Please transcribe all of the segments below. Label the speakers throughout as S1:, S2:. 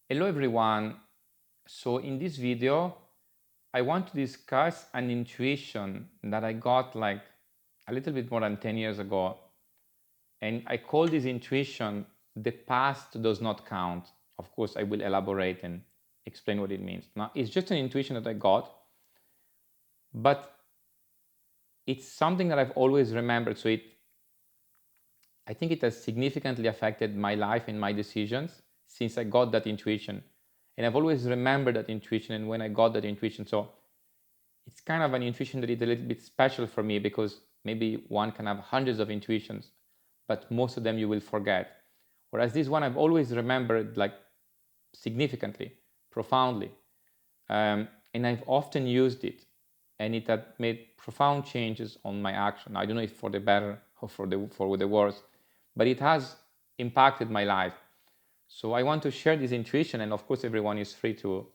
S1: Hello everyone. So in this video, I want to discuss an intuition that I got like a little bit more than 10 years ago. And I call this intuition, the past does not count. Of course, I will elaborate and explain what it means. Now, it's just an intuition that I got, but it's something that I've always remembered. So I think it has significantly affected my life and my decisions since I got that intuition. And I've always remembered that intuition and when I got that intuition. So it's kind of an intuition that is a little bit special for me because maybe one can have hundreds of intuitions, but most of them you will forget. Whereas this one I've always remembered like significantly, profoundly. And I've often used it and it had made profound changes on my action. I don't know if for the better or for the worse, but it has impacted my life. So I want to share this intuition, and of course everyone is free to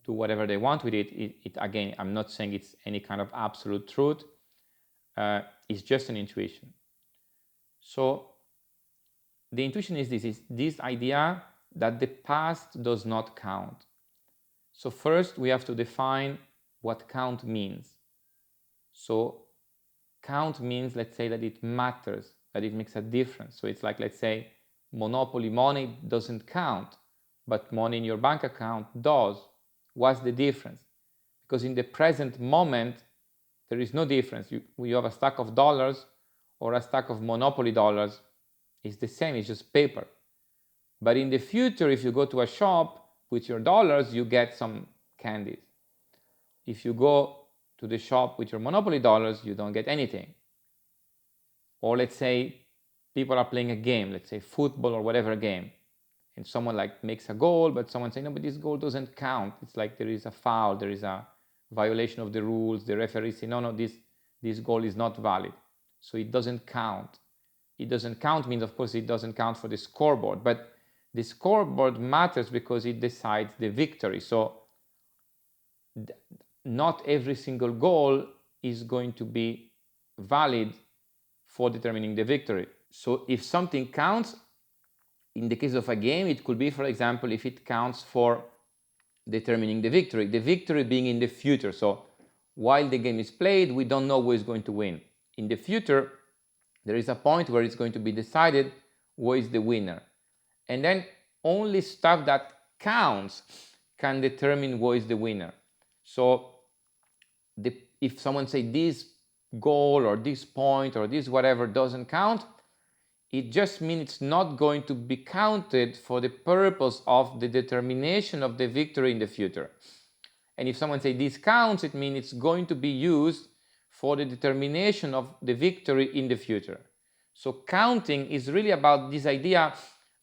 S1: do whatever they want with it. Again, I'm not saying it's any kind of absolute truth. It's just an intuition. So the intuition is this idea that the past does not count. So first we have to define what count means. So count means, let's say, that it matters, that it makes a difference. So it's like, let's say, monopoly money doesn't count, but money in your bank account does. What's the difference? Because in the present moment, there is no difference. You have a stack of dollars or a stack of monopoly dollars. It's the same, it's just paper. But in the future, if you go to a shop with your dollars, you get some candies. If you go to the shop with your monopoly dollars, you don't get anything. Or let's say people are playing a game, let's say football or whatever game, and someone like makes a goal, but someone saying, no, but this goal doesn't count. It's like there is a foul, there is a violation of the rules. The referee says, no, this goal is not valid. So it doesn't count. It doesn't count means, of course, it doesn't count for the scoreboard, but the scoreboard matters because it decides the victory. So not every single goal is going to be valid for determining the victory. So if something counts, in the case of a game, it could be, for example, if it counts for determining the victory being in the future. So while the game is played, we don't know who is going to win. In the future, there is a point where it's going to be decided who is the winner. And then only stuff that counts can determine who is the winner. So if someone say this goal or this point or this whatever doesn't count, it just means it's not going to be counted for the purpose of the determination of the victory in the future. And if someone say this counts, it means it's going to be used for the determination of the victory in the future. So counting is really about this idea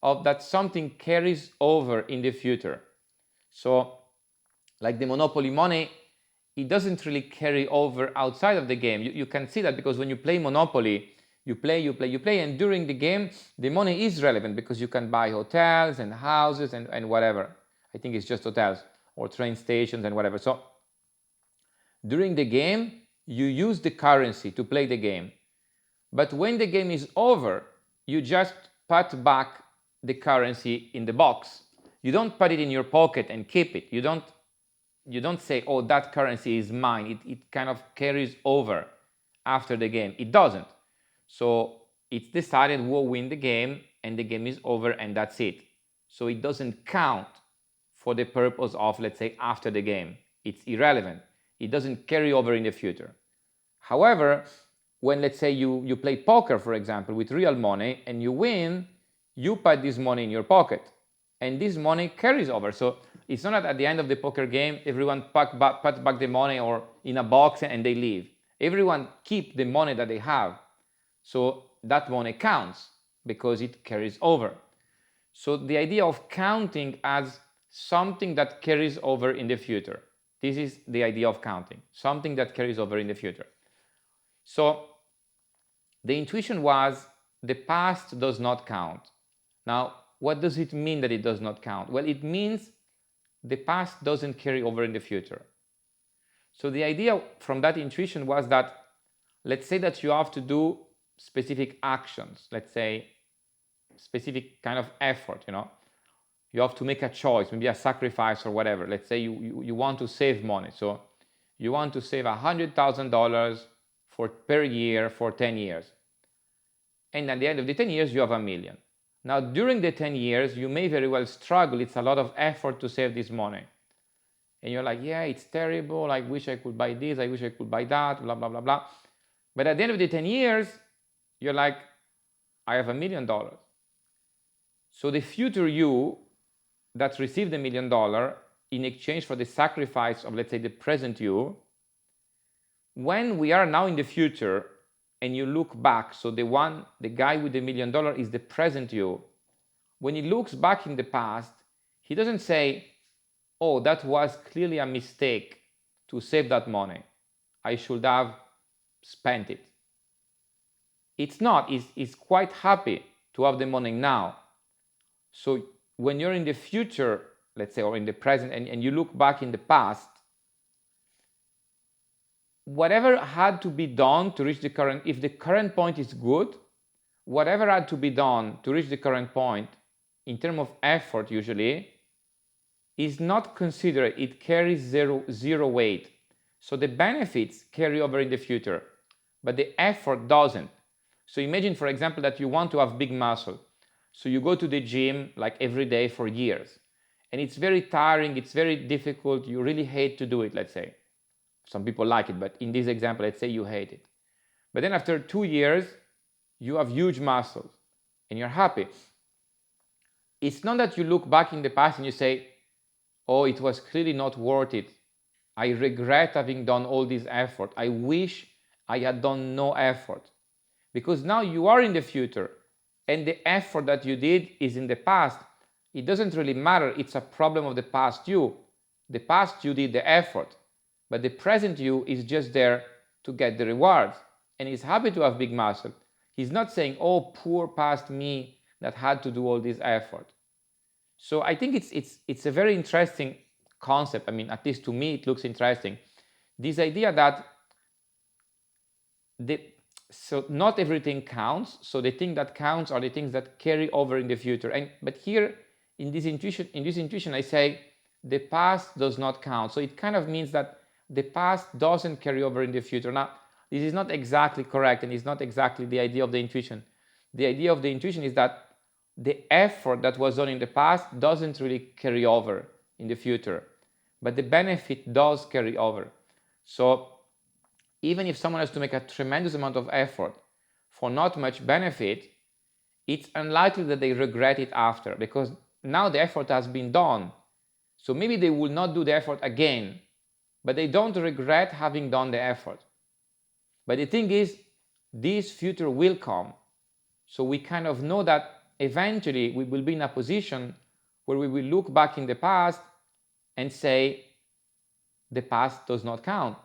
S1: of that something carries over in the future. So like the monopoly money, it doesn't really carry over outside of the game. You can see that because when you play Monopoly, you play, and during the game, the money is relevant because you can buy hotels and houses and whatever. I think it's just hotels or train stations and whatever. So during the game, you use the currency to play the game. But when the game is over, you just put back the currency in the box. You don't put it in your pocket and keep it. You don't say, oh, that currency is mine. It kind of carries over after the game. It doesn't. So it's decided who will win the game and the game is over and that's it. So it doesn't count for the purpose of, let's say, after the game. It's irrelevant. It doesn't carry over in the future. However, when, let's say, you play poker, for example, with real money and you win, you put this money in your pocket and this money carries over. So it's not that at the end of the poker game, everyone puts back the money or in a box and they leave. Everyone keeps the money that they have. So that money counts because it carries over. So the idea of counting as something that carries over in the future. This is the idea of counting, something that carries over in the future. So the intuition was the past does not count. Now, what does it mean that it does not count? Well, it means the past doesn't carry over in the future. So the idea from that intuition was that, let's say that you have to do specific actions, let's say specific kind of effort, you have to make a choice, maybe a sacrifice or whatever. Let's say you want to save money. So you want to save $100,000 per year for 10 years. And at the end of the 10 years, you have $1 million. Now, during the 10 years, you may very well struggle. It's a lot of effort to save this money. And you're like, yeah, it's terrible. I wish I could buy this. I wish I could buy that, blah, blah, blah, blah. But at the end of the 10 years, you're like, I have $1 million. So the future you that received $1 million in exchange for the sacrifice of, let's say, the present you, when we are now in the future and you look back, so the guy with the $1 million is the present you. When he looks back in the past, he doesn't say, oh, that was clearly a mistake to save that money. I should have spent it. It's not. He's quite happy to have the money now. So when you're in the future, let's say, or in the present, and you look back in the past, whatever had to be done to reach the current, if the current point is good, whatever had to be done to reach the current point, in terms of effort usually, is not considered. It carries zero weight. So the benefits carry over in the future, but the effort doesn't. So imagine, for example, that you want to have big muscle. So you go to the gym like every day for years. And it's very tiring, it's very difficult, you really hate to do it, let's say. Some people like it, but in this example, let's say you hate it. But then after 2 years, you have huge muscles and you're happy. It's not that you look back in the past and you say, oh, it was clearly not worth it. I regret having done all this effort. I wish I had done no effort. Because now you are in the future and the effort that you did is in the past. It doesn't really matter. It's a problem of the past you. The past you did the effort, but the present you is just there to get the rewards. And he's happy to have big muscle. He's not saying, oh, poor past me that had to do all this effort. So I think it's a very interesting concept. I mean, at least to me, it looks interesting. This idea that so not everything counts. So the thing that counts are the things that carry over in the future. But here in this intuition, I say the past does not count. So it kind of means that the past doesn't carry over in the future. Now, this is not exactly correct, and it's not exactly the idea of the intuition. The idea of the intuition is that the effort that was done in the past doesn't really carry over in the future, but the benefit does carry over. So even if someone has to make a tremendous amount of effort for not much benefit, it's unlikely that they regret it after, because now the effort has been done. So maybe they will not do the effort again, but they don't regret having done the effort. But the thing is, this future will come. So we kind of know that eventually we will be in a position where we will look back in the past and say, the past does not count.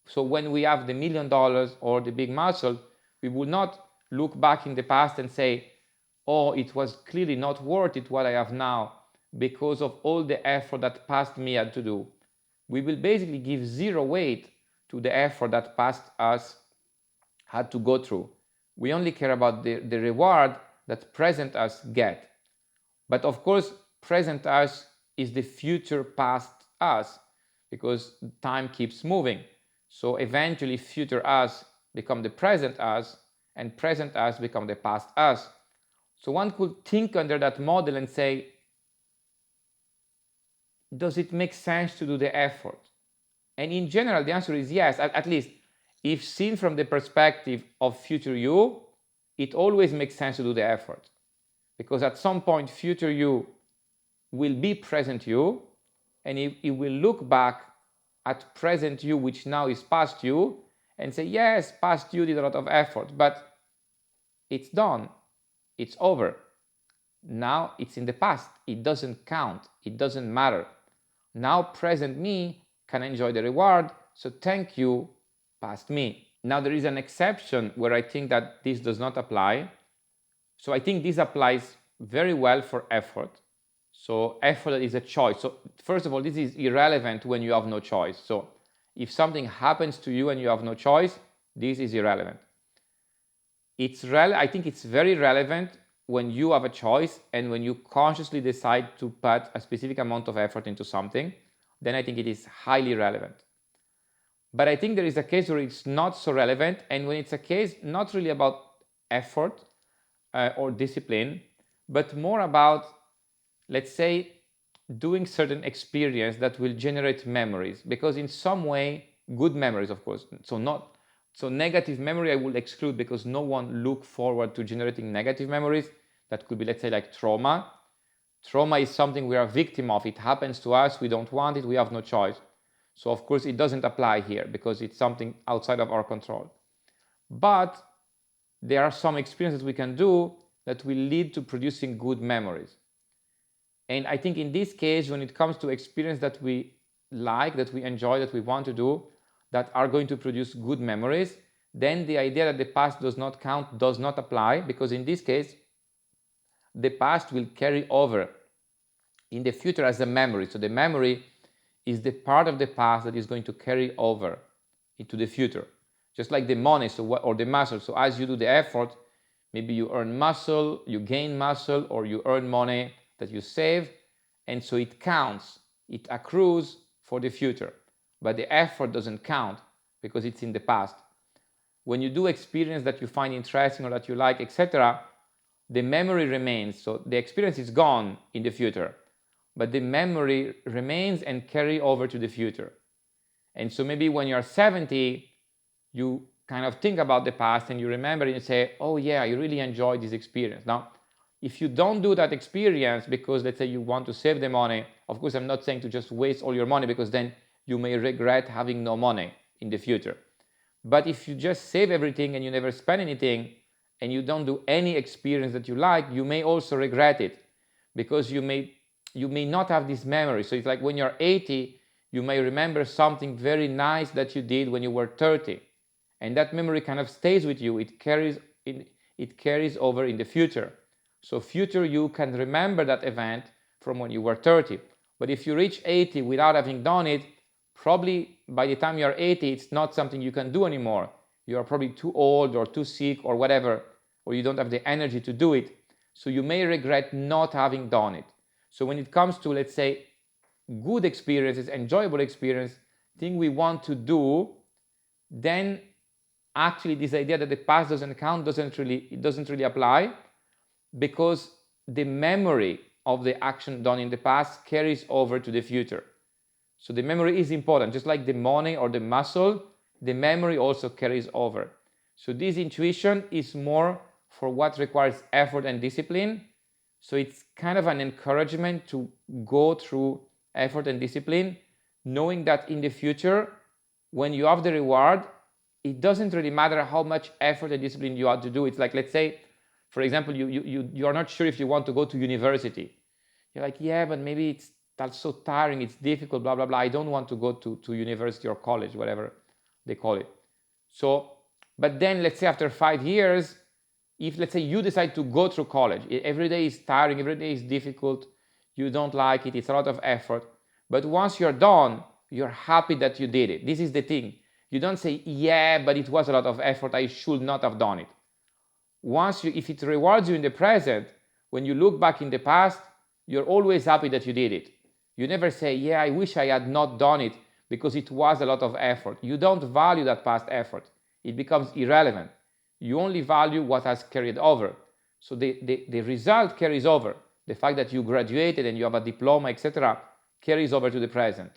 S1: So when we have the $1 million or the big muscle, we will not look back in the past and say, oh, it was clearly not worth it what I have now because of all the effort that past me had to do. We will basically give zero weight to the effort that past us had to go through. We only care about the reward that present us get. But of course, present us is the future past us, because time keeps moving. So eventually future us become the present us, and present us become the past us. So one could think under that model and say, does it make sense to do the effort? And in general, the answer is yes. At least if seen from the perspective of future you, it always makes sense to do the effort. Because at some point, future you will be present you, and it will look back at present you, which now is past you, and say, yes, past you did a lot of effort, but it's done. It's over. Now it's in the past. It doesn't count. It doesn't matter. Now present me can enjoy the reward, so thank you, past me. Now there is an exception where I think that this does not apply. So I think this applies very well for effort. So effort is a choice. So first of all, this is irrelevant when you have no choice. So if something happens to you and you have no choice, this is irrelevant. I think it's very relevant when you have a choice and when you consciously decide to put a specific amount of effort into something, then I think it is highly relevant. But I think there is a case where it's not so relevant, and when it's a case not really about effort or discipline, but more about, let's say, doing certain experience that will generate memories, because in some way, good memories, of course, so negative memory I will exclude, because no one look forward to generating negative memories. That could be, let's say, like trauma. Trauma is something we are a victim of. It happens to us, we don't want it, we have no choice. So of course it doesn't apply here because it's something outside of our control. But there are some experiences we can do that will lead to producing good memories. And I think in this case, when it comes to experience that we like, that we enjoy, that we want to do, that are going to produce good memories, then the idea that the past does not count does not apply, because in this case, the past will carry over in the future as a memory. So the memory is the part of the past that is going to carry over into the future. Just like the money or the muscle. So as you do the effort, maybe you earn muscle, you gain muscle, or you earn money that you save, and so it counts, it accrues for the future. But the effort doesn't count because it's in the past. When you do experience that you find interesting or that you like, etc., the memory remains. So the experience is gone in the future, but the memory remains and carry over to the future. And so maybe when you're 70, you kind of think about the past and you remember and you say, oh yeah, I really enjoyed this experience. Now, if you don't do that experience because, let's say, you want to save the money, of course, I'm not saying to just waste all your money, because then you may regret having no money in the future. But if you just save everything and you never spend anything and you don't do any experience that you like, you may also regret it, because you may not have this memory. So it's like when you're 80, you may remember something very nice that you did when you were 30. And that memory kind of stays with you. It carries over in the future. So future you can remember that event from when you were 30. But if you reach 80 without having done it, probably by the time you're 80, it's not something you can do anymore. You are probably too old or too sick or whatever, or you don't have the energy to do it. So you may regret not having done it. So when it comes to, let's say, good experiences, enjoyable experience, thing we want to do, then actually this idea that the past doesn't count doesn't really apply, because the memory of the action done in the past carries over to the future. So the memory is important. Just like the money or the muscle, the memory also carries over. So this intuition is more for what requires effort and discipline. So it's kind of an encouragement to go through effort and discipline, knowing that in the future, when you have the reward, it doesn't really matter how much effort and discipline you have to do. It's like, let's say, for example, you are not sure if you want to go to university. You're like, yeah, but maybe that's so tiring, it's difficult, blah, blah, blah. I don't want to go to university or college, whatever they call it. So, but then let's say after 5 years, if let's say you decide to go through college, every day is tiring, every day is difficult, you don't like it, it's a lot of effort. But once you're done, you're happy that you did it. This is the thing. You don't say, yeah, but it was a lot of effort, I should not have done it. If it rewards you in the present, when you look back in the past, you're always happy that you did it. You never say, yeah, I wish I had not done it because it was a lot of effort. You don't value that past effort. It becomes irrelevant. You only value what has carried over. So the result carries over. The fact that you graduated and you have a diploma, etc., carries over to the present.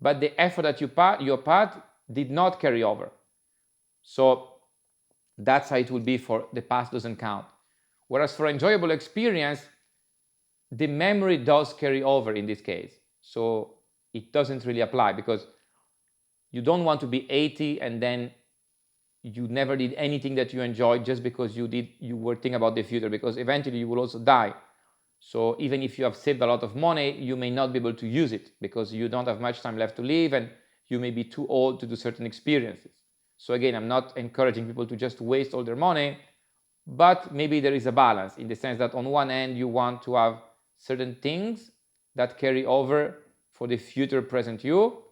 S1: But the effort that you put did not carry over. So that's how it would be for the past doesn't count. Whereas for enjoyable experience, the memory does carry over in this case. So it doesn't really apply, because you don't want to be 80 and then you never did anything that you enjoyed just because you were thinking about the future, because eventually you will also die. So even if you have saved a lot of money, you may not be able to use it because you don't have much time left to live and you may be too old to do certain experiences. So again, I'm not encouraging people to just waste all their money, but maybe there is a balance in the sense that on one end you want to have certain things that carry over for the future present you,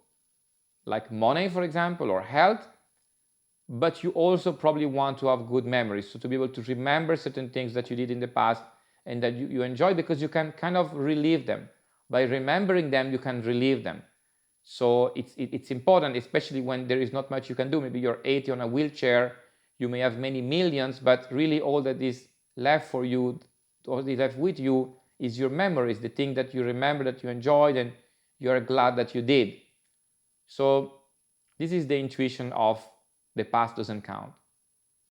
S1: like money, for example, or health. but you also probably want to have good memories. So to be able to remember certain things that you did in the past and that you enjoy, because you can kind of relive them. By remembering them, you can relive them. So it's important, especially when there is not much you can do. Maybe you're 80 on a wheelchair, you may have many millions, but really all that is left for you, all that is left with you, is your memories, the thing that you remember, that you enjoyed, and you're glad that you did. So this is the intuition of the past doesn't count.